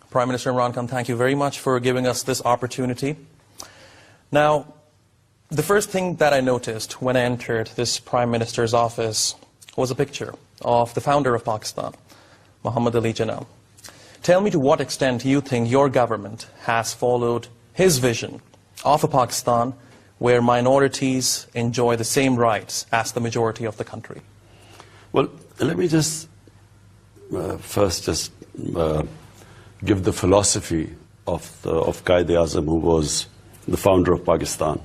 Prime Minister Imran Khan, thank you very much for giving us this opportunity. Now, the first thing that I noticed when I entered this Prime Minister's office was a picture of the founder of Pakistan, Muhammad Ali Jinnah. Tell me to what extent you think your government has followed his vision of a Pakistan where minorities enjoy the same rights as the majority of the country. Well, let me just first give the philosophy of Quaid-e-Azam, who was the founder of Pakistan.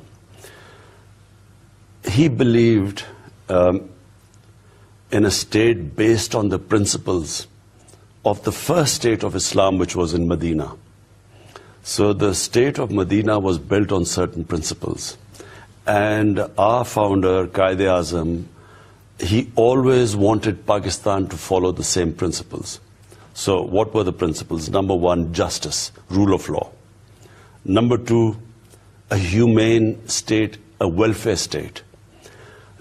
He believed in a state based on the principles of the first state of Islam, which was in Medina. So the state of Medina was built on certain principles. And our founder, Quaid-e-Azam, he always wanted Pakistan to follow the same principles. So what were the principles? Number one, justice, rule of law. Number two, a humane state, a welfare state.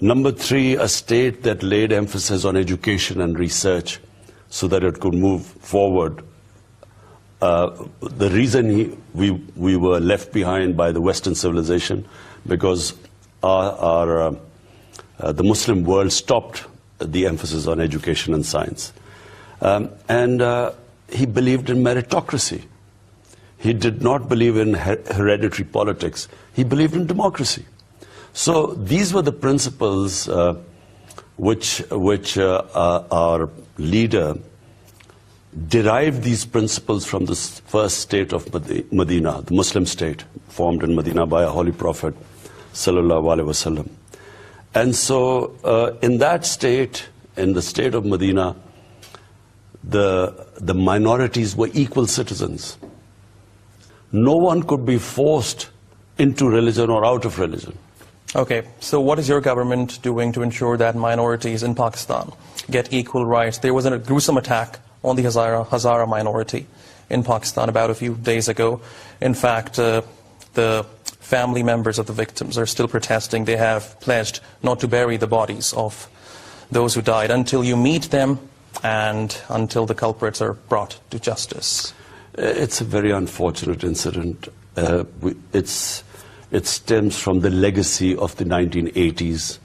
Number three, a state that laid emphasis on education and research so that it could move forward. The reason we were left behind by the Western civilization, because the Muslim world stopped the emphasis on education and science. He believed in meritocracy. He did not believe in hereditary politics. He believed in democracy. So these were the principles which our leader derived these principles from the first state of Medina, the Muslim state formed in Medina by a holy prophet, sallallahu alaihi wasallam. And so in that state, in the state of Medina, the minorities were equal citizens. No one could be forced into religion or out of religion. Okay, so what is your government doing to ensure that minorities in Pakistan get equal rights? There was a gruesome attack on the Hazara minority in Pakistan about a few days ago. In fact, the family members of the victims are still protesting. They have pledged not to bury the bodies of those who died until you meet them and until the culprits are brought to justice. It's a very unfortunate incident. It stems from the legacy of the 1980s,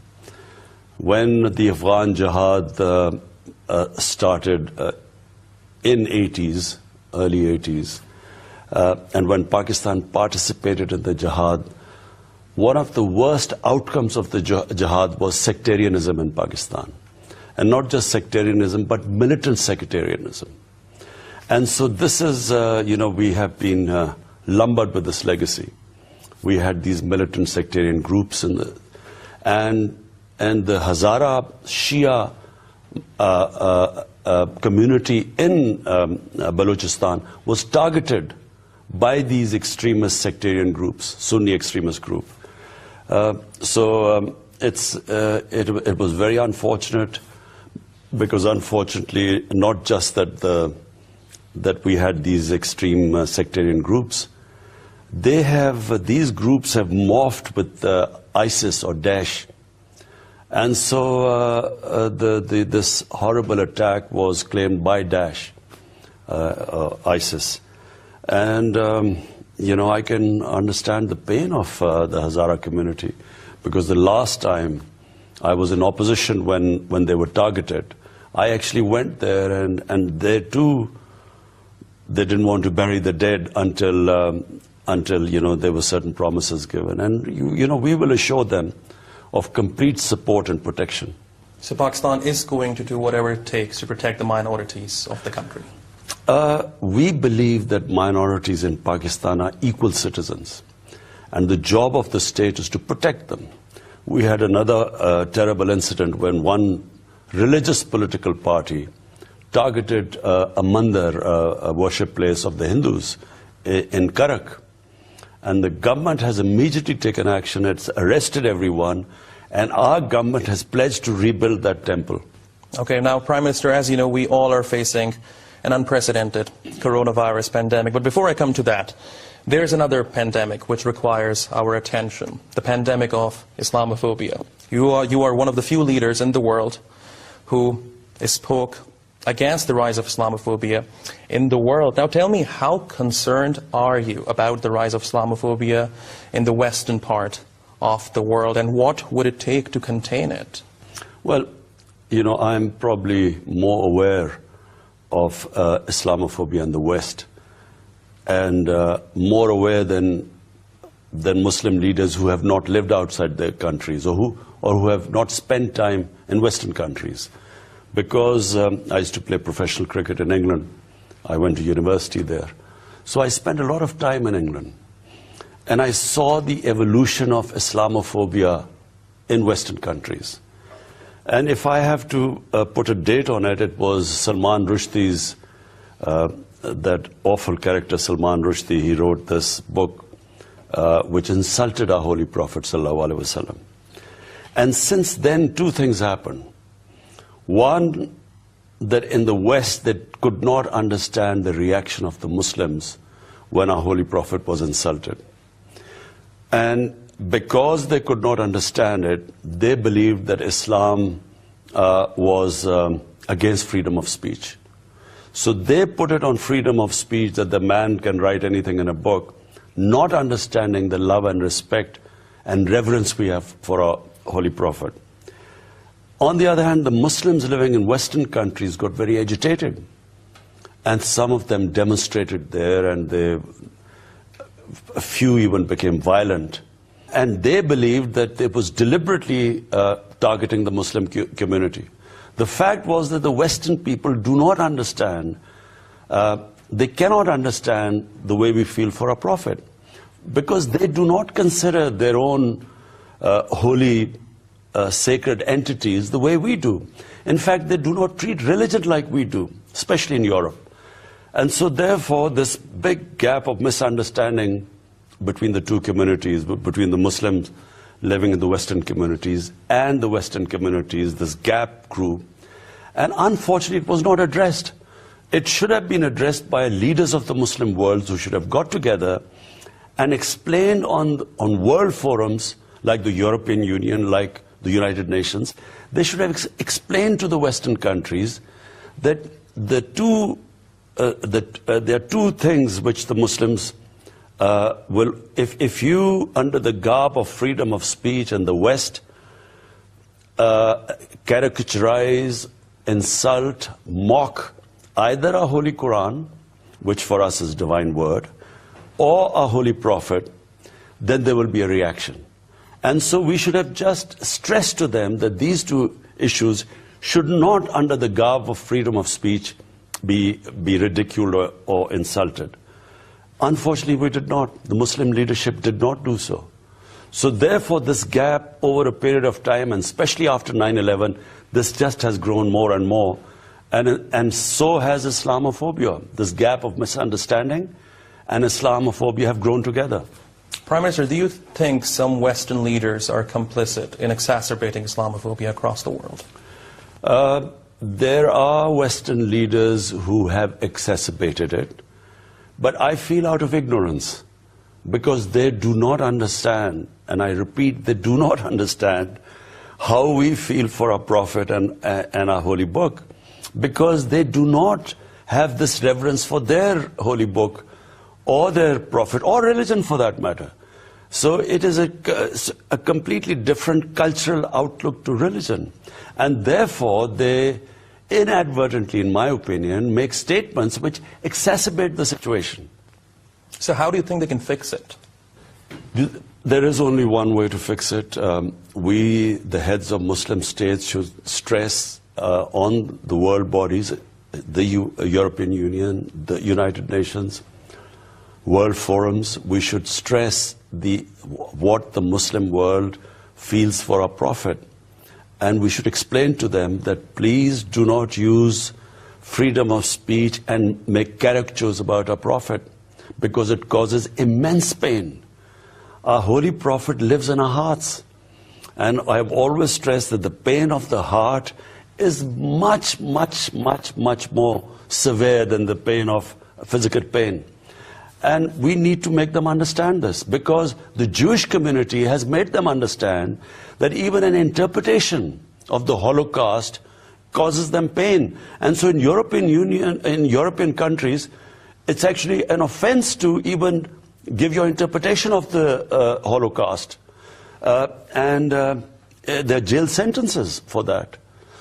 when the Afghan Jihad started in early 80s, and when Pakistan participated in the Jihad. One of the worst outcomes of the Jihad was sectarianism in Pakistan. And not just sectarianism, but militant sectarianism. And so this is, we have been lumbered with this legacy. We had these militant sectarian groups and the Hazara Shia community in Balochistan was targeted by these extremist sectarian groups, Sunni extremist group. So it was very unfortunate, because unfortunately, not just that we had these extreme sectarian groups, these groups have morphed with ISIS or Daesh. And so this horrible attack was claimed by Daesh, ISIS. And, I can understand the pain of the Hazara community, because the last time I was in opposition when they were targeted, I actually went there and they too, they didn't want to bury the dead until there were certain promises given. And, we will assure them of complete support and protection. So Pakistan is going to do whatever it takes to protect the minorities of the country? We believe that minorities in Pakistan are equal citizens. And the job of the state is to protect them. We had another terrible incident when one religious political party targeted a mandir, a worship place of the Hindus in Karak. And the government has immediately taken action. It's arrested everyone. And our government has pledged to rebuild that temple. Okay, now, Prime Minister, as you know, we all are facing an unprecedented coronavirus pandemic. But before I come to that, there's another pandemic which requires our attention, the pandemic of Islamophobia. You are one of the few leaders in the world who spoke against the rise of Islamophobia in the world. Now tell me, how concerned are you about the rise of Islamophobia in the western part of the world, and what would it take to contain it? Well, you know, I'm probably more aware of Islamophobia in the West, and more aware than Muslim leaders who have not lived outside their countries, or who have not spent time in Western countries. Because I used to play professional cricket in England. I went to university there. So I spent a lot of time in England. And I saw the evolution of Islamophobia in Western countries. And if I have to put a date on it, it was Salman Rushdie's, that awful character Salman Rushdie. He wrote this book which insulted our Holy Prophet ﷺ. And since then, two things happened. One, that in the West they could not understand the reaction of the Muslims when our Holy Prophet was insulted. And because they could not understand it, they believed that Islam was against freedom of speech. So they put it on freedom of speech, that the man can write anything in a book, not understanding the love and respect and reverence we have for our Holy Prophet. On the other hand, the Muslims living in Western countries got very agitated. And some of them demonstrated there, and a few even became violent. And they believed that it was deliberately targeting the Muslim community. The fact was that the Western people do not understand, they cannot understand the way we feel for our Prophet, because they do not consider their own holy sacred entities the way we do. In fact, they do not treat religion like we do, especially in Europe. And so therefore, this big gap of misunderstanding between the two communities, between the Muslims living in the Western communities and the Western communities, this gap grew. And unfortunately, it was not addressed. It should have been addressed by leaders of the Muslim world, who should have got together and explained on world forums like the European Union, like the United Nations. They should have explained to the Western countries that there are two things which the Muslims will, if you, under the garb of freedom of speech in the West, caricaturize, insult, mock either our Holy Quran, which for us is divine word, or our Holy Prophet, then there will be a reaction. And so we should have just stressed to them that these two issues should not, under the garb of freedom of speech, be ridiculed or insulted. Unfortunately, we did not. The Muslim leadership did not do so. So therefore, this gap over a period of time, and especially after 9/11, this just has grown more and more. And so has Islamophobia. This gap of misunderstanding and Islamophobia have grown together. Prime Minister, do you think some Western leaders are complicit in exacerbating Islamophobia across the world? There are Western leaders who have exacerbated it, but I feel out of ignorance, because they do not understand, and I repeat, they do not understand how we feel for our Prophet and our holy book, because they do not have this reverence for their holy book or their Prophet, or religion for that matter. So it is a completely different cultural outlook to religion. And therefore, they inadvertently, in my opinion, make statements which exacerbate the situation. So how do you think they can fix it? There is only one way to fix it. We, the heads of Muslim states, should stress on the world bodies, the European Union, the United Nations, world forums. We should stress what the Muslim world feels for our Prophet. And we should explain to them that please do not use freedom of speech and make caricatures about our Prophet, because it causes immense pain. Our Holy Prophet lives in our hearts. And I have always stressed that the pain of the heart is much, much, much, much more severe than the pain of physical pain. And we need to make them understand this, because the Jewish community has made them understand that even an interpretation of the Holocaust causes them pain. And so in European Union, in European countries, it's actually an offense to even give your interpretation of the Holocaust. And there are jail sentences for that.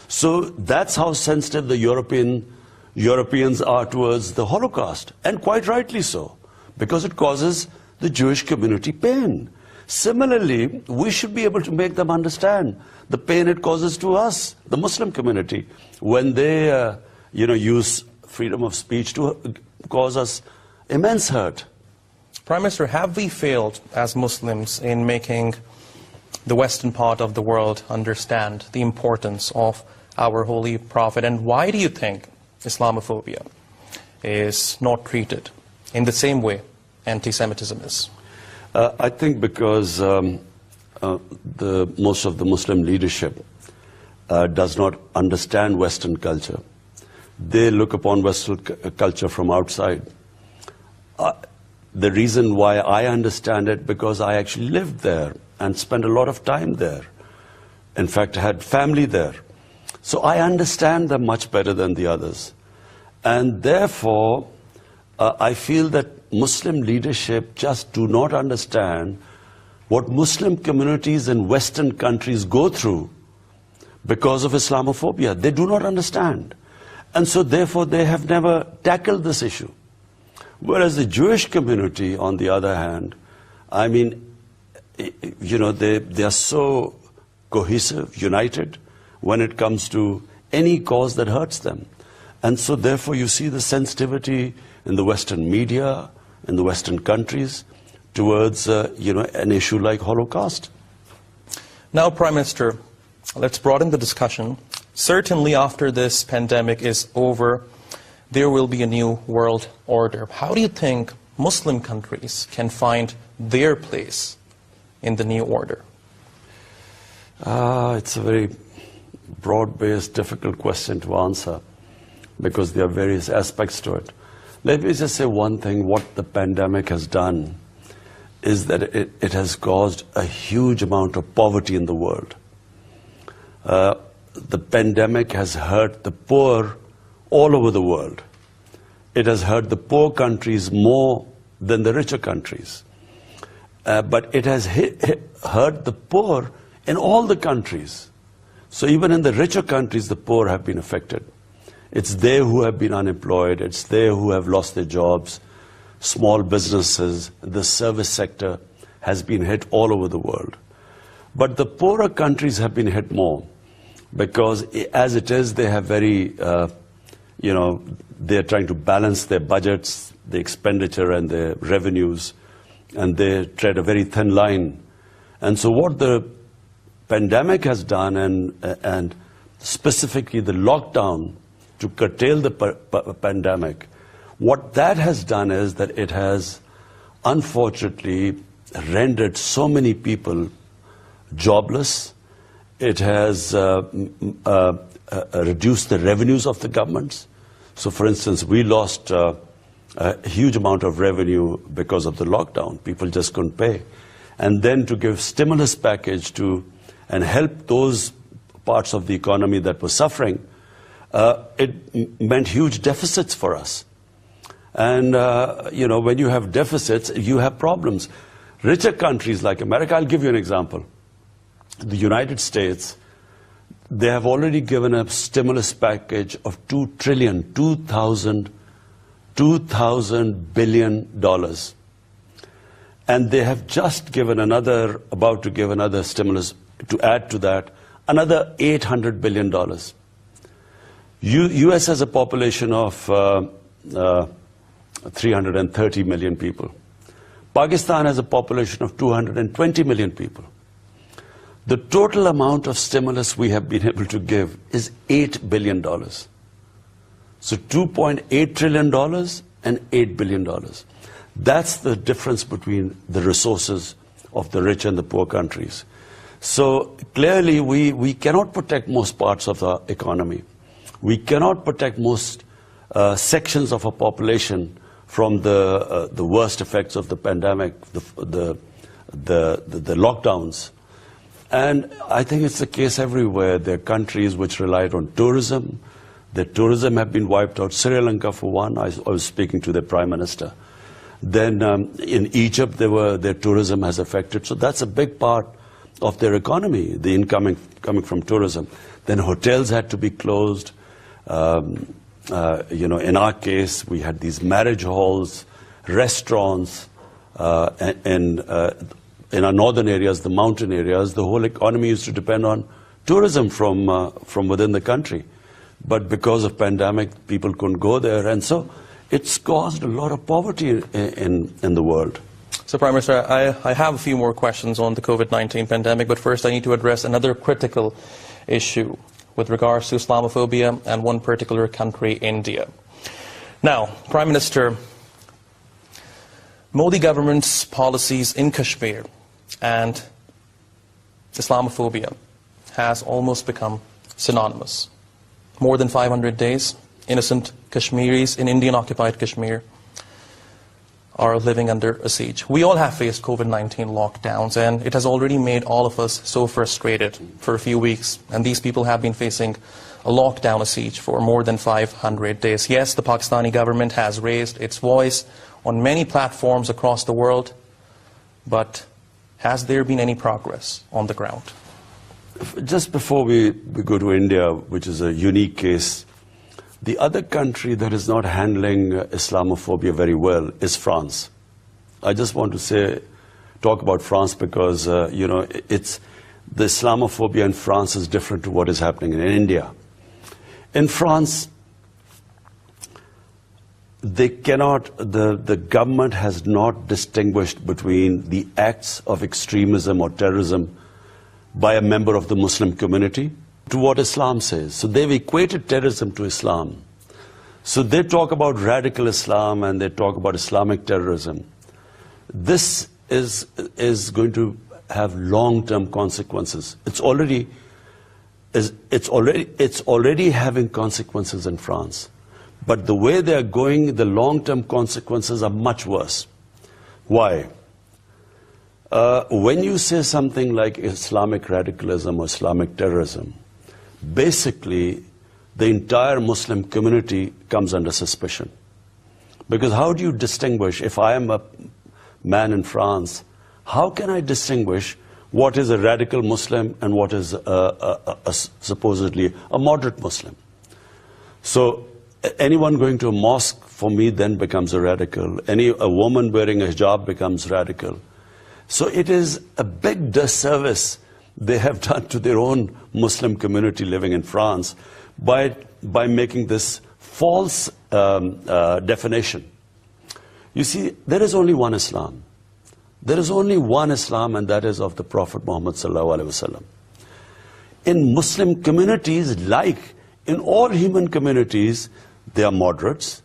So that's how sensitive the Europeans are towards the Holocaust, and quite rightly so, because it causes the Jewish community pain. Similarly, we should be able to make them understand the pain it causes to us, the Muslim community, when they use freedom of speech to cause us immense hurt. Prime Minister, have we failed as Muslims in making the Western part of the world understand the importance of our Holy Prophet? And why do you think Islamophobia is not treated in the same way anti-Semitism is? I think because most of the Muslim leadership does not understand Western culture. They look upon Western culture from outside. The reason why I understand it, because I actually lived there and spent a lot of time there. In fact, I had family there. So I understand them much better than the others. And therefore, I feel that Muslim leadership just do not understand what Muslim communities in Western countries go through because of Islamophobia. They do not understand. And so therefore, they have never tackled this issue. Whereas the Jewish community, on the other hand, I mean, they are so cohesive, united, when it comes to any cause that hurts them. And so therefore you see the sensitivity in the Western media, in the Western countries, towards an issue like Holocaust. Now, Prime Minister, let's broaden the discussion. Certainly after this pandemic is over, there will be a new world order. How do you think Muslim countries can find their place in the new order? It's a very broad-based, difficult question to answer, because there are various aspects to it. Let me just say one thing. What the pandemic has done is that it has caused a huge amount of poverty in the world. The pandemic has hurt the poor all over the world. It has hurt the poor countries more than the richer countries. But it has hurt the poor in all the countries. So even in the richer countries, the poor have been affected. It's they who have been unemployed. It's they who have lost their jobs. Small businesses, the service sector has been hit all over the world. But the poorer countries have been hit more, because as it is, they have very, they're trying to balance their budgets, the expenditure and their revenues, and they tread a very thin line. And so what the pandemic has done, and specifically the lockdown to curtail the pandemic, what that has done is that it has unfortunately rendered so many people jobless. It has reduced the revenues of the governments. So for instance, we lost a huge amount of revenue because of the lockdown. People just couldn't pay. And then to give stimulus package and help those parts of the economy that were suffering, it meant huge deficits for us. And, when you have deficits, you have problems. Richer countries like America, I'll give you an example. The United States, they have already given a stimulus package of $2,000 billion. And they have just given about to give another stimulus, to add to that, another $800 billion. US has a population of 330 million people. Pakistan has a population of 220 million people. The total amount of stimulus we have been able to give is $8 billion. So $2.8 trillion and $8 billion. That's the difference between the resources of the rich and the poor countries. So clearly we cannot protect most parts of the economy. We cannot protect most sections of our population from the worst effects of the pandemic, the lockdowns. And I think it's the case everywhere. There are countries which relied on tourism. The tourism have been wiped out. Sri Lanka, for one, I was speaking to the Prime Minister. Then in Egypt, their tourism has affected. So that's a big part of their economy, the income coming from tourism. Then hotels had to be closed. In our case, we had these marriage halls, restaurants, and in our northern areas, the mountain areas, the whole economy used to depend on tourism from within the country. But because of pandemic, people couldn't go there, and so it's caused a lot of poverty in the world. So, Prime Minister, I have a few more questions on the COVID-19 pandemic, but first I need to address another critical issue with regards to Islamophobia and one particular country, India. Now, Prime Minister, Modi government's policies in Kashmir and Islamophobia has almost become synonymous. More than 500 days, innocent Kashmiris in Indian-occupied Kashmir are living under a siege. We all have faced COVID-19 lockdowns, and it has already made all of us so frustrated for a few weeks. And these people have been facing a lockdown, a siege, for more than 500 days. Yes, the Pakistani government has raised its voice on many platforms across the world, but has there been any progress on the ground? Just before we go to India, which is a unique case, the other country that is not handling Islamophobia very well is France. I just want to talk about France because, it's the Islamophobia in France is different to what is happening in India. In France, the government has not distinguished between the acts of extremism or terrorism by a member of the Muslim community to what Islam says. So they've equated terrorism to Islam. So they talk about radical Islam and they talk about Islamic terrorism. This is going to have long-term consequences. It's already having consequences in France. But the way they are going, the long-term consequences are much worse. Why? When you say something like Islamic radicalism or Islamic terrorism, basically the entire Muslim community comes under suspicion. Because how do you distinguish, if I am a man in France, how can I distinguish what is a radical Muslim and what is supposedly a moderate Muslim? So anyone going to a mosque for me then becomes a radical. A woman wearing a hijab becomes radical. So it is a big disservice they have done to their own Muslim community living in France by making this false definition. You see, there is only one Islam. There is only one Islam, and that is of the Prophet Muhammad sallallahu alaihi wasallam. In Muslim communities, like in all human communities, they are moderates.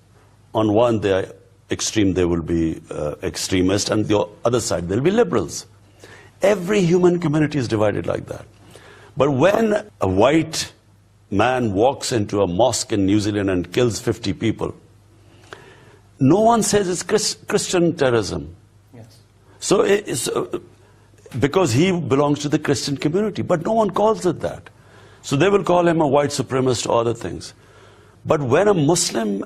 On one, they are extreme, they will be extremists, and the other side, they'll be liberals. Every human community is divided like that. But when a white man walks into a mosque in New Zealand and kills 50 people, no one says it's Christian terrorism. Yes. So because he belongs to the Christian community, but no one calls it that. So they will call him a white supremacist or other things. But when a Muslim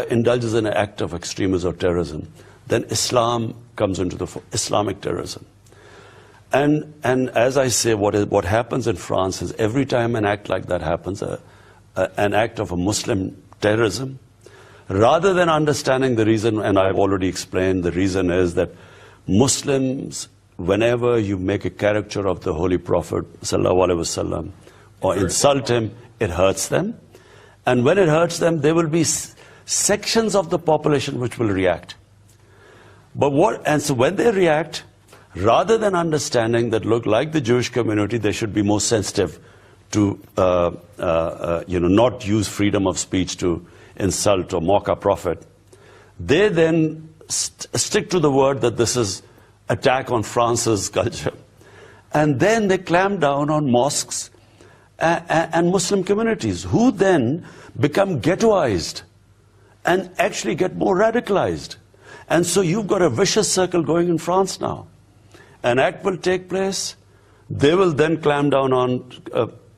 indulges in an act of extremism or terrorism, then Islam comes into the Islamic terrorism. And as I say, what happens in France is every time an act like that happens, an act of a Muslim terrorism, rather than understanding the reason, and I've already explained, the reason is that Muslims, whenever you make a caricature of the Holy Prophet sallallahu alaihi wasallam or insult him, it hurts them. And when it hurts them, there will be sections of the population which will react. And so when they react, rather than understanding that, look, like the Jewish community, they should be more sensitive to, not use freedom of speech to insult or mock our prophet, they then stick to the word that this is attack on France's culture. And then they clamp down on mosques and Muslim communities, who then become ghettoized and actually get more radicalized. And so you've got a vicious circle going in France now. An act will take place, They will then clamp down on,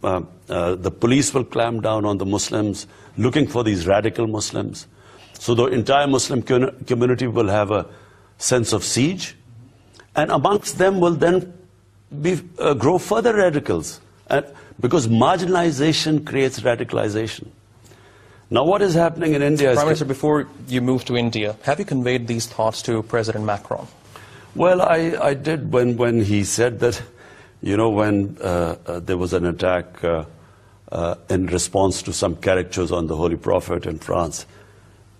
the police will clamp down on the Muslims, looking for these radical Muslims. So the entire Muslim community will have a sense of siege, and amongst them will then grow further radicals, because marginalization creates radicalization. Now what is happening in India is... Prime Minister, before you move to India, have you conveyed these thoughts to President Macron? Well, I did when he said that, you know, when there was an attack in response to some caricatures on the Holy Prophet in France,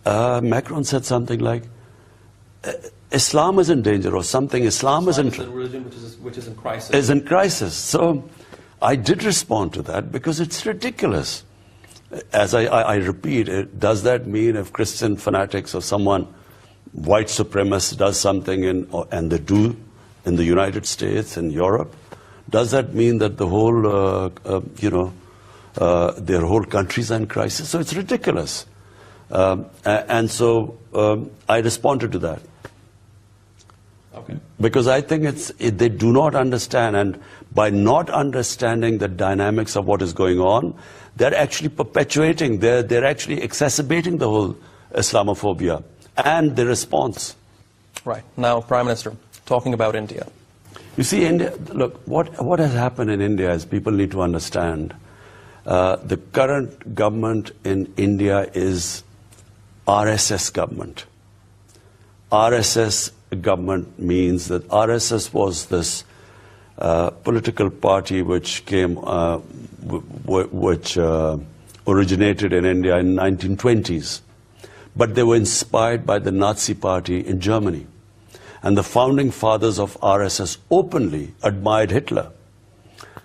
Macron said something like, Islam is in danger, or something. Islam is in religion which is in crisis. Is in crisis. So I did respond to that because it's ridiculous. As I repeat, does that mean if Christian fanatics or someone, white supremacist, does something and they do in the United States and Europe, does that mean that the whole, their whole countries are in crisis? So it's ridiculous. And so I responded to that. Okay. Because I think they do not understand, and by not understanding the dynamics of what is going on, they're actually perpetuating, they're actually exacerbating the whole Islamophobia and the response. Right. Now, Prime Minister, talking about India. You see, India, look, what has happened in India is people need to understand the current government in India is RSS government. RSS government means that RSS was this political party which came, which originated in India in 1920s. But they were inspired by the Nazi party in Germany. And the founding fathers of RSS openly admired Hitler.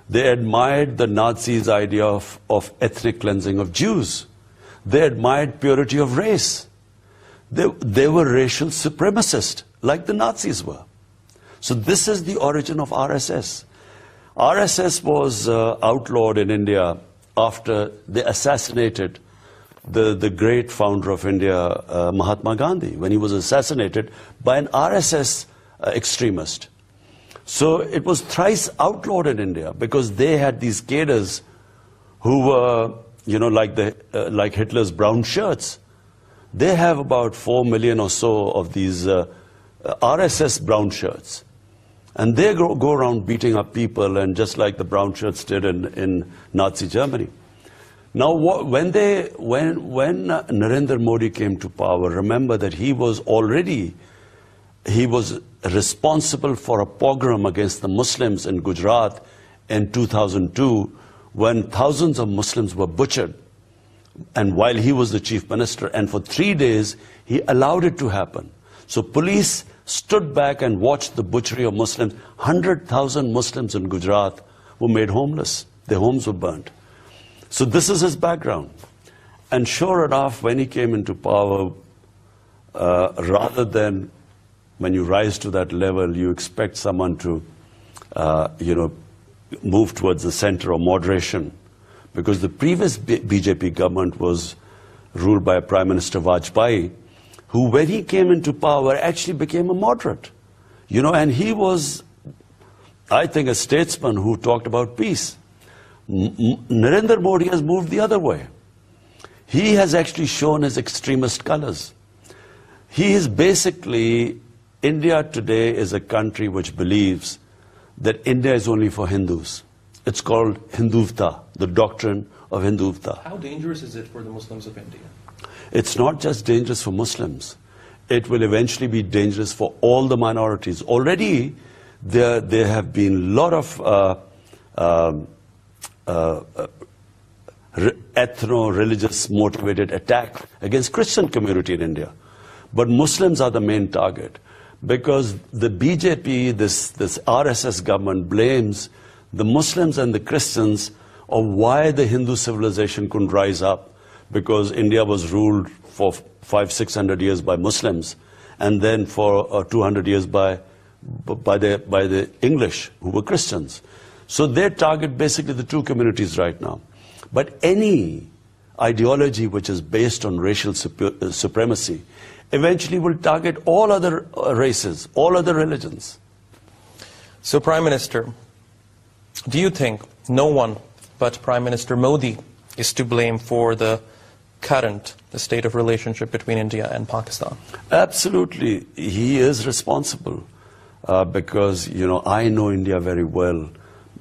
They admired the Nazis' idea of ethnic cleansing of Jews. They admired purity of race. They were racial supremacists, like the Nazis were. So this is the origin of RSS. RSS was outlawed in India after they assassinated the great founder of India, Mahatma Gandhi, when he was assassinated by an RSS extremist. So it was thrice outlawed in India because they had these cadres who were, you know, like Hitler's brown shirts. They have about 4 million or so of these RSS brown shirts. And they go around beating up people, and just like the brown shirts did in Nazi Germany. Now, when Narendra Modi came to power, remember that he was responsible for a pogrom against the Muslims in Gujarat in 2002, when thousands of Muslims were butchered. And while he was the chief minister, and for 3 days, he allowed it to happen. So police stood back and watched the butchery of Muslims. 100,000 Muslims in Gujarat were made homeless. Their homes were burnt. So this is his background. And sure enough, when he came into power, rather than when you rise to that level, you expect someone to, move towards the center or moderation. Because the previous BJP government was ruled by Prime Minister Vajpayee, who, when he came into power, actually became a moderate. You know, and he was, I think, a statesman who talked about peace. Narendra Modi has moved the other way. He has actually shown his extremist colors. He is basically, India today is a country which believes that India is only for Hindus. It's called Hindutva, the doctrine of Hindutva. How dangerous is it for the Muslims of India? It's not just dangerous for Muslims. It will eventually be dangerous for all the minorities. Already, there have been a lot of ethno-religious motivated attack against Christian community in India. But Muslims are the main target because the BJP, this RSS government, blames the Muslims and the Christians of why the Hindu civilization couldn't rise up, because India was ruled for 500-600 years by Muslims, and then for 200 years by the English, who were Christians. So they target basically the two communities right now. But any ideology which is based on racial supremacy eventually will target all other races, all other religions. So, Prime Minister, do you think no one but Prime Minister Modi is to blame for the state of relationship between India and Pakistan? Absolutely. He is responsible because, you know, I know India very well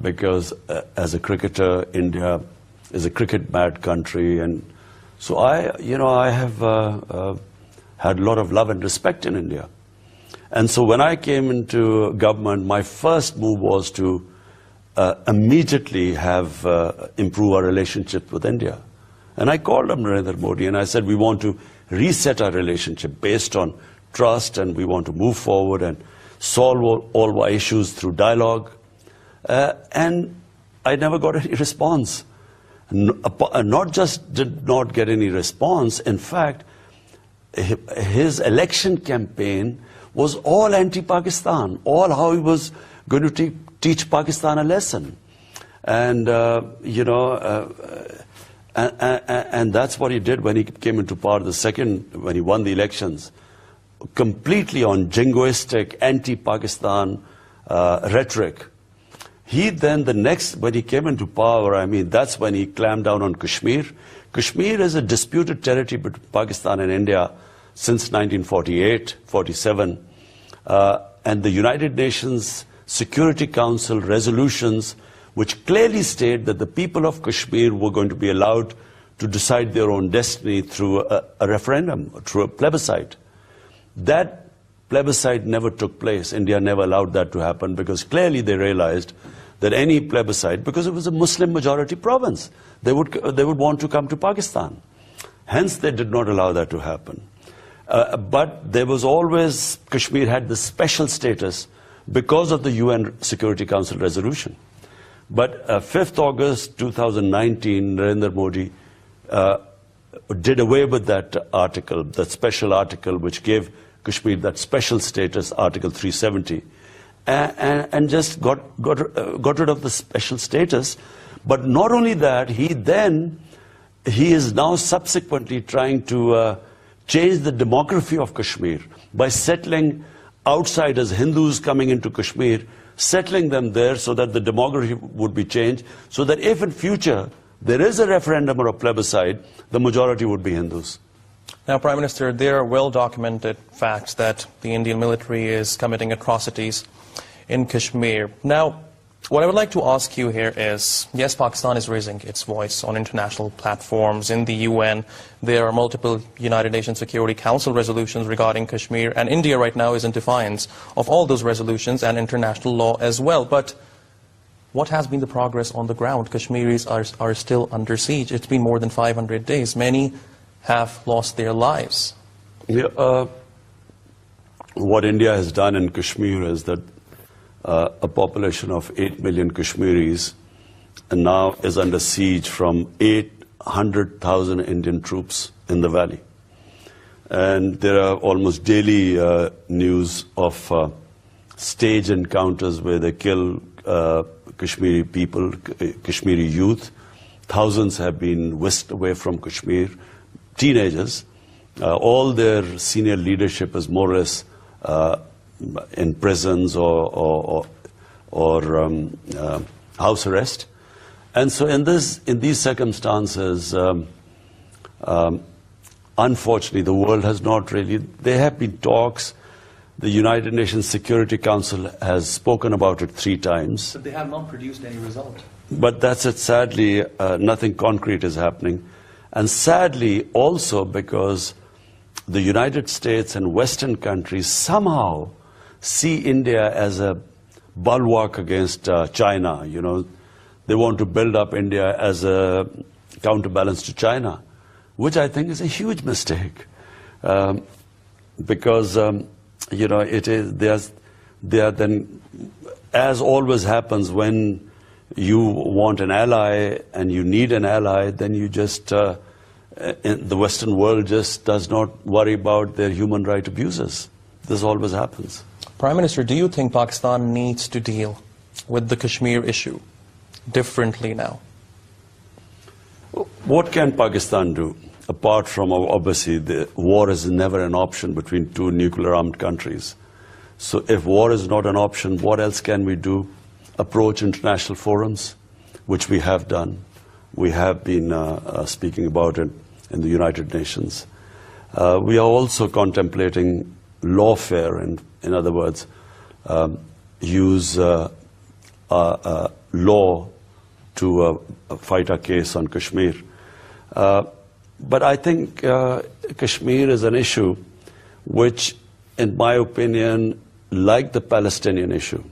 because as a cricketer, India is a cricket-mad country. And so I have had a lot of love and respect in India. And so when I came into government, my first move was to immediately have improve our relationship with India. And I called up Narendra Modi and I said, we want to reset our relationship based on trust, and we want to move forward and solve all our issues through dialogue. And I never got any response. Not just did not get any response, in fact, his election campaign was all anti-Pakistan, all how he was going to teach Pakistan a lesson. And, and that's what he did when he came into power, when he won the elections, completely on jingoistic, anti-Pakistan rhetoric. He then, when he came into power, I mean, that's when he clamped down on Kashmir. Kashmir is a disputed territory between Pakistan and India since 1948, 47. And the United Nations Security Council resolutions, which clearly state that the people of Kashmir were going to be allowed to decide their own destiny through a referendum, through a plebiscite. That plebiscite never took place. India never allowed that to happen because clearly they realized that any plebiscite, because it was a Muslim majority province, they would want to come to Pakistan. Hence, they did not allow that to happen. But there was always, Kashmir had this special status because of the UN Security Council resolution. But 5th August 2019, Narendra Modi did away with that article, that special article which gave Kashmir that special status, Article 370, and just got rid of the special status. But not only that, he is now subsequently trying to change the demography of Kashmir by settling outsiders, Hindus coming into Kashmir, settling them there so that the demography would be changed, so that if in future there is a referendum or a plebiscite, the majority would be Hindus. Now, Prime Minister, there are well-documented facts that the Indian military is committing atrocities in Kashmir. Now, what I would like to ask you here is, yes, Pakistan is raising its voice on international platforms in the UN. There are multiple United Nations Security Council resolutions regarding Kashmir, and India right now is in defiance of all those resolutions and international law as well. But what has been the progress on the ground? Kashmiris are still under siege. It's been more than 500 days. Many have lost their lives. Yeah, what India has done in Kashmir is that a population of 8 million Kashmiris now is under siege from 800,000 Indian troops in the valley. And there are almost daily news of stage encounters where they kill Kashmiri people, Kashmiri youth. Thousands have been whisked away from Kashmir, teenagers. All their senior leadership is more or less in prisons or house arrest. And so in these circumstances, unfortunately, the world has not really, there have been talks. The United Nations Security Council has spoken about it 3 times. But they have not produced any result. But that's it. Sadly, nothing concrete is happening. And sadly, also because the United States and Western countries somehow see India as a bulwark against China. You know, they want to build up India as a counterbalance to China, which I think is a huge mistake. Because, you know, they are then, as always happens when you want an ally and you need an ally, then you just, the Western world just does not worry about their human right abuses. This always happens. Prime Minister, do you think Pakistan needs to deal with the Kashmir issue differently now? What can Pakistan do? Apart from, obviously, the war is never an option between 2 nuclear-armed countries. So if war is not an option, what else can we do? approach international forums, which we have done. We have been speaking about it in the United Nations. We are also contemplating lawfare, and in other words, use law to fight our case on Kashmir. But I think Kashmir is an issue which, in my opinion, like the Palestinian issue,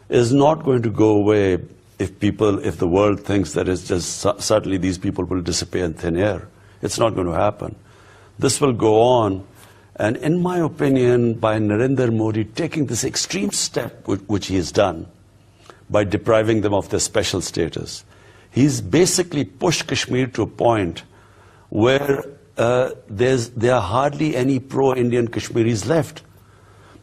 is not going to go away if the world thinks that it's just suddenly these people will disappear in thin air. It's not going to happen. This will go on. And in my opinion, by Narendra Modi taking this extreme step, which he has done, by depriving them of their special status, he's basically pushed Kashmir to a point where there are hardly any pro-Indian Kashmiris left.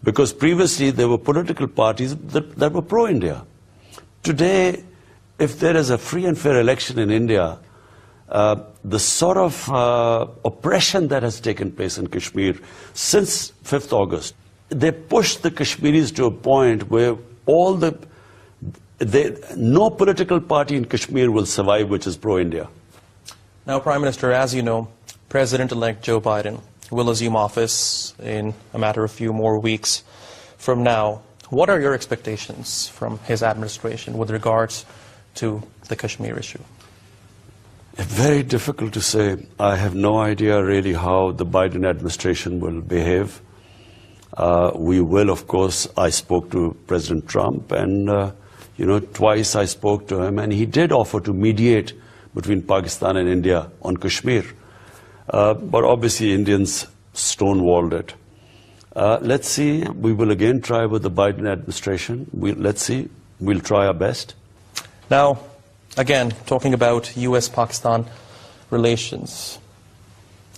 Because previously there were political parties that were pro-India. Today, if there is a free and fair election in India, the sort of oppression that has taken place in Kashmir since 5th August, they pushed the Kashmiris to a point where no political party in Kashmir will survive which is pro-India. Now, Prime Minister, as you know, President-elect Joe Biden will assume office in a matter of few more weeks from now. What are your expectations from his administration with regards to the Kashmir issue? Very difficult to say. I have no idea really how the Biden administration will behave. We will, of course, I spoke to President Trump, and twice I spoke to him, and he did offer to mediate between Pakistan and India on Kashmir. But obviously Indians stonewalled it. Let's see. We will again try with the Biden administration. Let's see. We'll try our best. Now, again, talking about U.S.-Pakistan relations,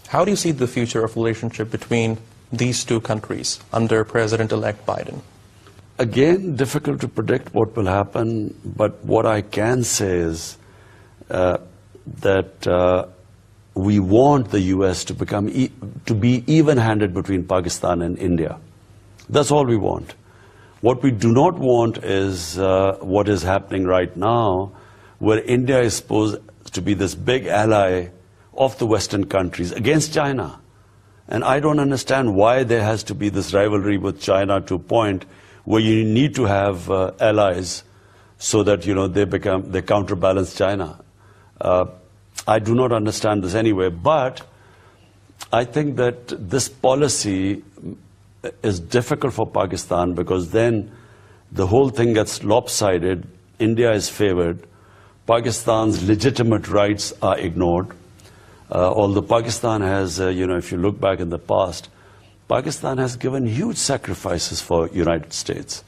how do you see the future of relationship between these two countries under President-elect Biden? Again, difficult to predict what will happen, but what I can say is that we want the U.S. to be even-handed between Pakistan and India. That's all we want. What we do not want is what is happening right now, where India is supposed to be this big ally of the Western countries against China. And I don't understand why there has to be this rivalry with China to a point where you need to have allies so that they counterbalance China. I do not understand this anyway, but I think that this policy is difficult for Pakistan because then the whole thing gets lopsided. India is favored. Pakistan's legitimate rights are ignored. Although Pakistan has, if you look back in the past, Pakistan has given huge sacrifices for United States.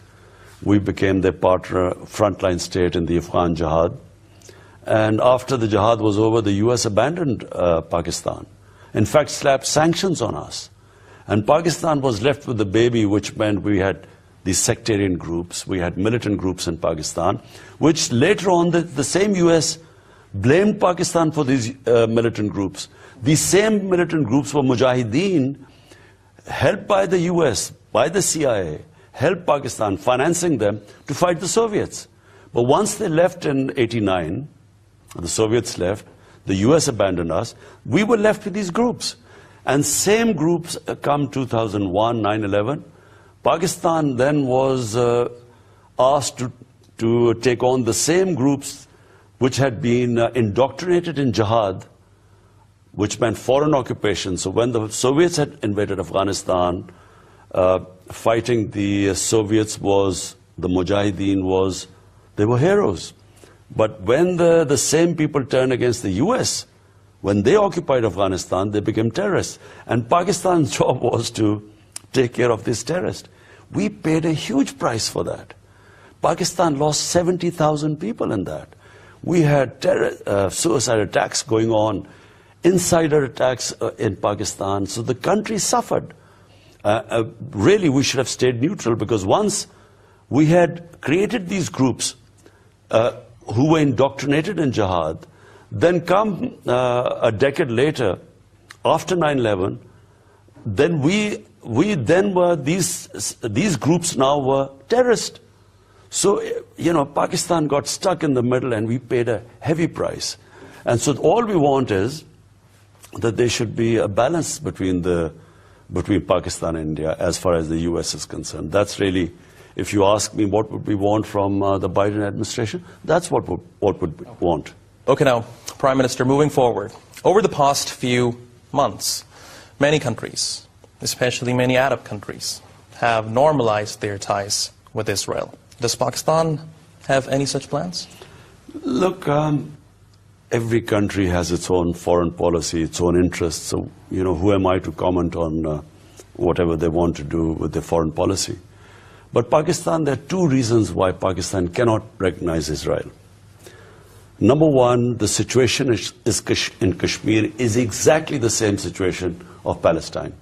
We became their partner, frontline state in the Afghan jihad. And after the jihad was over, the US abandoned Pakistan. In fact, slapped sanctions on us. And Pakistan was left with the baby, which meant we had these sectarian groups, we had militant groups in Pakistan, which later on the same US blamed Pakistan for these militant groups. These same militant groups were Mujahideen, helped by the US, by the CIA, helped Pakistan, financing them to fight the Soviets. But once they left in '89, the Soviets left, the US abandoned us, we were left with these groups. And same groups come 2001, 9/11. Pakistan then was asked to take on the same groups which had been indoctrinated in jihad, which meant foreign occupation. So when the Soviets had invaded Afghanistan, fighting the Soviets the Mujahideen they were heroes. But when the same people turned against the US, when they occupied Afghanistan, they became terrorists. And Pakistan's job was to take care of these terrorists. We paid a huge price for that. Pakistan lost 70,000 people in that. We had suicide attacks going on, insider attacks in Pakistan. So the country suffered. Really, we should have stayed neutral because once we had created these groups who were indoctrinated in jihad, then come a decade later, after 9/11, then these groups now were terrorists. So, Pakistan got stuck in the middle and we paid a heavy price. And so all we want is that there should be a balance between Pakistan and India as far as the US is concerned. That's really, if you ask me what would we want from the Biden administration, that's what would we want. Okay, now, Prime Minister, moving forward, over the past few months, many countries, especially many Arab countries, have normalized their ties with Israel. Does Pakistan have any such plans? Look, every country has its own foreign policy, its own interests. So, who am I to comment on whatever they want to do with their foreign policy? But Pakistan, there are two reasons why Pakistan cannot recognize Israel. Number one, the situation in Kashmir is exactly the same situation of Palestine.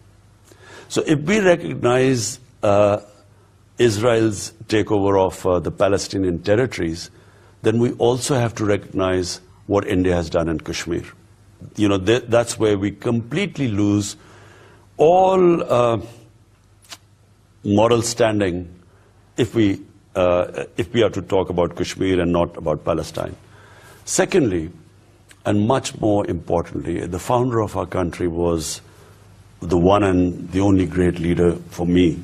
So if we recognize Israel's takeover of the Palestinian territories, then we also have to recognize what India has done in Kashmir. That's where we completely lose all moral standing if we are to talk about Kashmir and not about Palestine. Secondly, and much more importantly, the founder of our country was the one and the only great leader for me.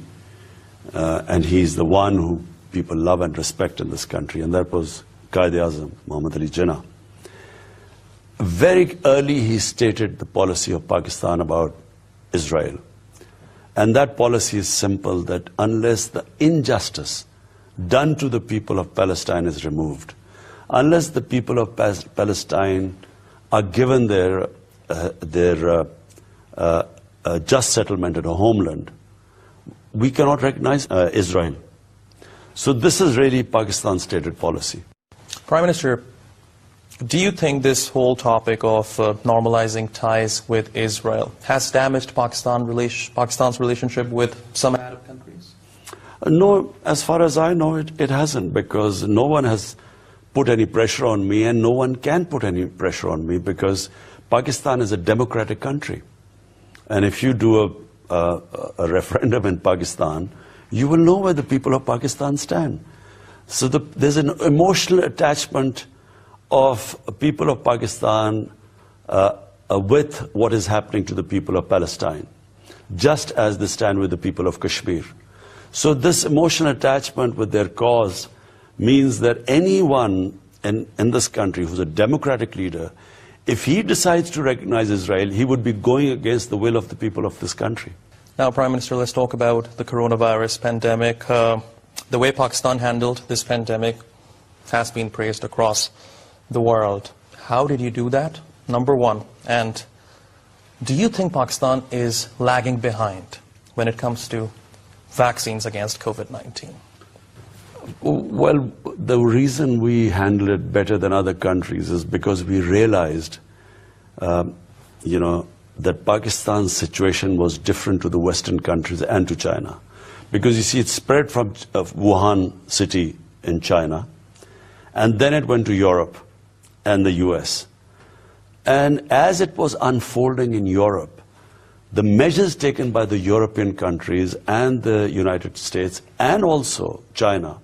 And he's the one who people love and respect in this country, and that was Quaid-e-Azam, Muhammad Ali Jinnah. Very early he stated the policy of Pakistan about Israel. And that policy is simple, that unless the injustice done to the people of Palestine is removed, unless the people of Palestine are given their just settlement in a homeland, we cannot recognize Israel. So this is really Pakistan's stated policy. Prime Minister, do you think this whole topic of normalizing ties with Israel has damaged Pakistan's relationship with some Arab countries? No, as far as I know, it hasn't, because no one has put any pressure on me, and no one can put any pressure on me, because Pakistan is a democratic country. And if you do a referendum in Pakistan, you will know where the people of Pakistan stand. So there's an emotional attachment of people of Pakistan with what is happening to the people of Palestine, just as they stand with the people of Kashmir. So this emotional attachment with their cause means that anyone in this country who's a democratic leader, if he decides to recognize Israel, he would be going against the will of the people of this country. Now, Prime Minister, let's talk about the coronavirus pandemic. The way Pakistan handled this pandemic has been praised across the world. How did you do that? Number one. And do you think Pakistan is lagging behind when it comes to vaccines against COVID-19? Well, the reason we handled it better than other countries is because we realized, that Pakistan's situation was different to the Western countries and to China. Because you see, it spread from Wuhan city in China, and then it went to Europe and the US. And as it was unfolding in Europe, the measures taken by the European countries and the United States and also China,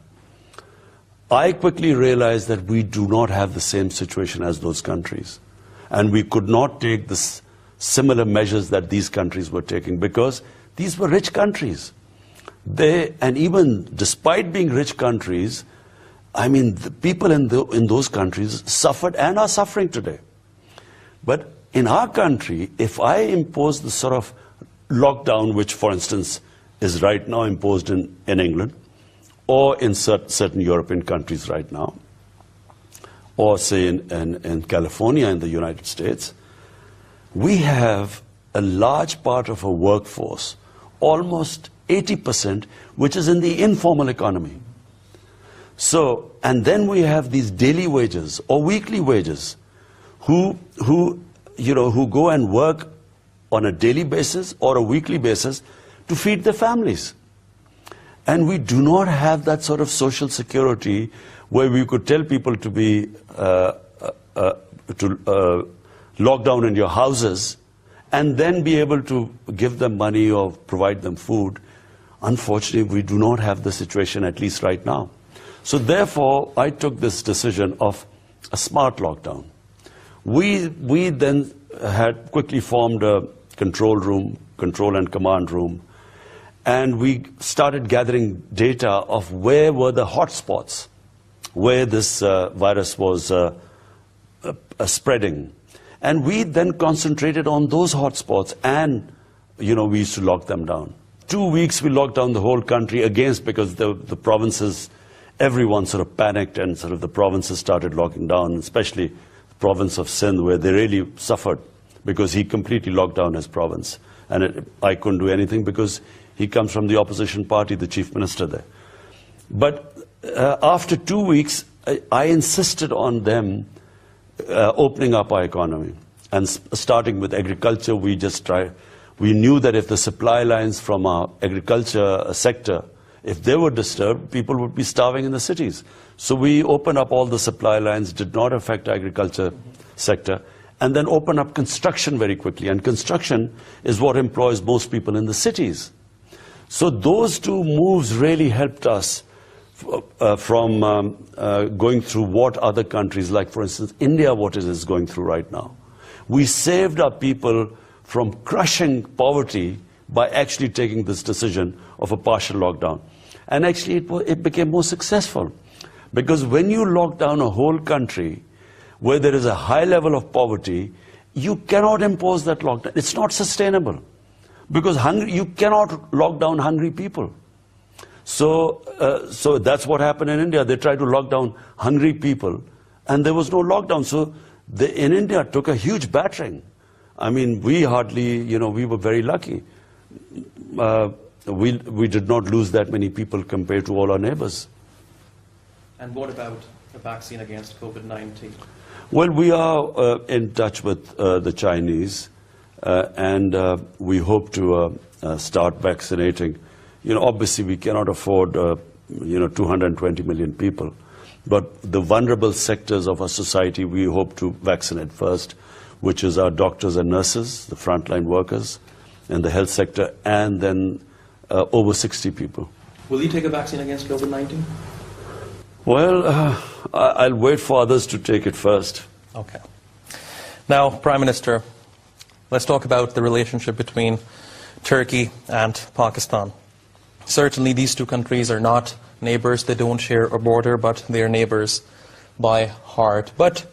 I quickly realized that we do not have the same situation as those countries. And we could not take the similar measures that these countries were taking, because these were rich countries. And even despite being rich countries, I mean, the people in those countries suffered and are suffering today. But in our country, if I impose the sort of lockdown, which, for instance, is right now imposed in England, or in certain European countries right now, or say in California in the United States, we have a large part of our workforce, almost 80%, which is in the informal economy. So, and then we have these daily wages or weekly wages who go and work on a daily basis or a weekly basis to feed their families. And we do not have that sort of social security where we could tell people to be locked down in your houses and then be able to give them money or provide them food. Unfortunately, we do not have the situation, at least right now. So therefore, I took this decision of a smart lockdown. We then had quickly formed a control room, control and command room, and we started gathering data of where were the hotspots, where this virus was spreading. And we then concentrated on those hotspots, and we used to lock them down. 2 weeks we locked down the whole country because the provinces, everyone sort of panicked, and sort of the provinces started locking down, especially the province of Sindh, where they really suffered because he completely locked down his province. And I couldn't do anything because he comes from the opposition party, the chief minister there. But after 2 weeks, I insisted on them opening up our economy. And starting with agriculture, we knew that if the supply lines from our agriculture sector, if they were disturbed, people would be starving in the cities. So we opened up all the supply lines, did not affect agriculture sector, and then opened up construction very quickly. And construction is what employs most people in the cities. So those two moves really helped us from going through what other countries, like for instance India, what it is going through right now. We saved our people from crushing poverty by actually taking this decision of a partial lockdown. And actually it became more successful. Because when you lock down a whole country where there is a high level of poverty, you cannot impose that lockdown. It's not sustainable. Because you cannot lock down hungry people. So that's what happened in India. They tried to lock down hungry people, and there was no lockdown. So in India took a huge battering. I mean, we hardly, we were very lucky. We did not lose that many people compared to all our neighbors. And what about a vaccine against COVID-19? Well, we are in touch with the Chinese, and we hope to start vaccinating. Obviously we cannot afford, 220 million people. But the vulnerable sectors of our society, we hope to vaccinate first, which is our doctors and nurses, the frontline workers, and the health sector, and then over 60 people. Will you take a vaccine against COVID-19? Well, I'll wait for others to take it first. Okay. Now, Prime Minister, let's talk about the relationship between Turkey and Pakistan. Certainly these two countries are not neighbors, they don't share a border, but they are neighbors by heart. But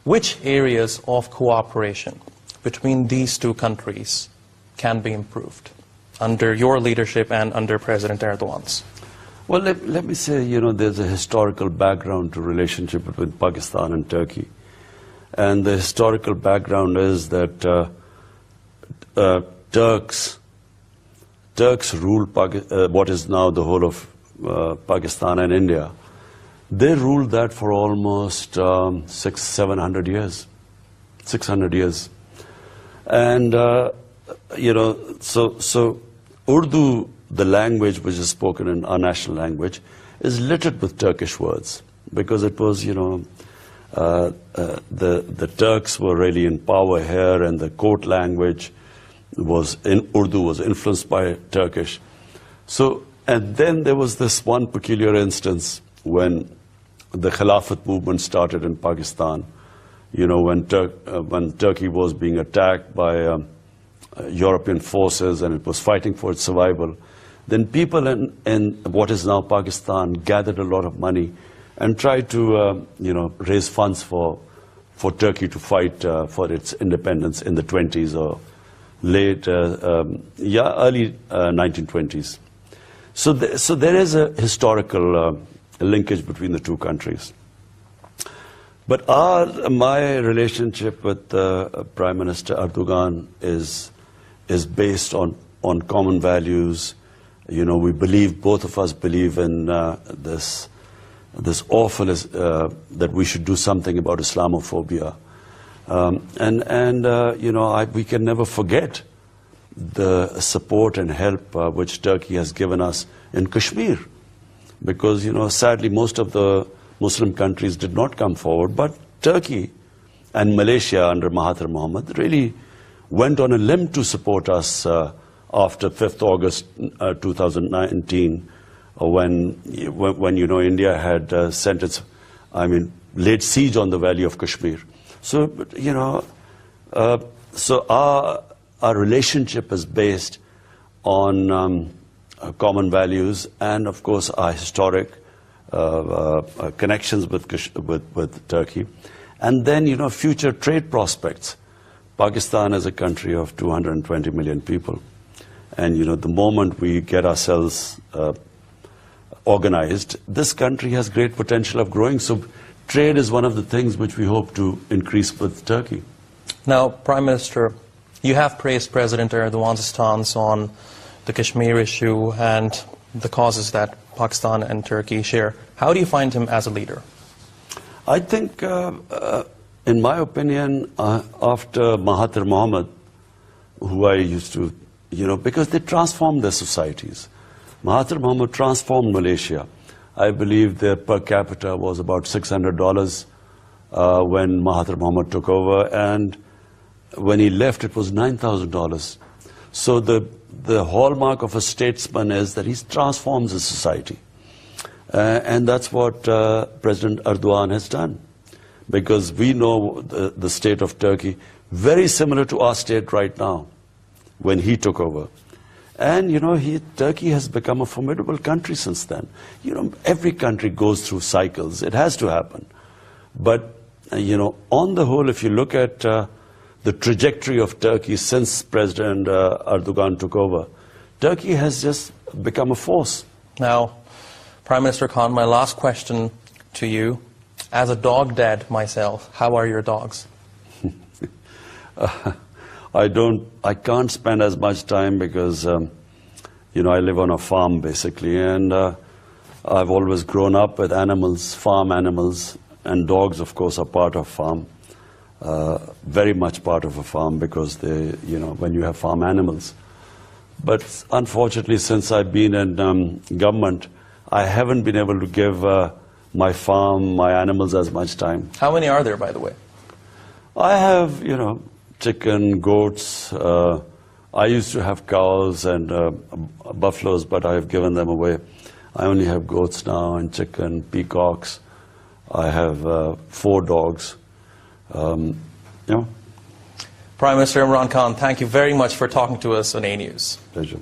which areas of cooperation between these two countries can be improved under your leadership and under President Erdogan's? Well, let me say, there's a historical background to relationship between Pakistan and Turkey. And the historical background is that Turks ruled what is now the whole of Pakistan and India. They ruled that for almost 600-700 years, 600 years. And, so Urdu, the language which is spoken in our national language, is littered with Turkish words. Because it was, the Turks were really in power here, and the court language Urdu was influenced by Turkish. So, and then there was this one peculiar instance when the Khilafat movement started in Pakistan. When Turkey was being attacked by European forces and it was fighting for its survival, then people in what is now Pakistan gathered a lot of money and tried to, raise funds for Turkey to fight for its independence in the 20s or early 1920s. So there is a historical linkage between the two countries. But my relationship with Prime Minister Erdogan is based on common values. Both of us believe in this awfulness that we should do something about Islamophobia. We can never forget the support and help which Turkey has given us in Kashmir. Because, sadly, most of the Muslim countries did not come forward, but Turkey and Malaysia under Mahathir Mohamad really went on a limb to support us after 5th August 2019, when India had laid siege on the valley of Kashmir. So, so our relationship is based on common values and, of course, our historic connections with Turkey. And then, future trade prospects. Pakistan is a country of 220 million people. And, the moment we get ourselves organized, this country has great potential of growing. So trade is one of the things which we hope to increase with Turkey. Now, Prime Minister, you have praised President Erdogan's stance on the Kashmir issue and the causes that Pakistan and Turkey share. How do you find him as a leader? I think, in my opinion, after Mahathir Mohamad, who I used to, because they transformed their societies. Mahathir Mohamad transformed Malaysia. I believe their per capita was about $600 when Mahathir Mohamad took over, and when he left, it was $9,000. So the hallmark of a statesman is that he transforms a society. And that's what President Erdogan has done. Because we know the state of Turkey, very similar to our state right now, when he took over. And, Turkey has become a formidable country since then. Every country goes through cycles. It has to happen. But, on the whole, if you look at the trajectory of Turkey since President Erdogan took over, Turkey has just become a force. Now, Prime Minister Khan, my last question to you. As a dog dad myself, how are your dogs? I can't spend as much time because, I live on a farm basically, and I've always grown up with animals, farm animals, and dogs, of course, are part of farm. Very much part of a farm because they, when you have farm animals. But unfortunately, since I've been in government, I haven't been able to give my farm, my animals as much time. How many are there, by the way? I have, chicken, goats. I used to have cows and buffaloes, but I have given them away. I only have goats now and chicken, peacocks. I have 4 dogs. Prime Minister Imran Khan, thank you very much for talking to us on A News. Pleasure.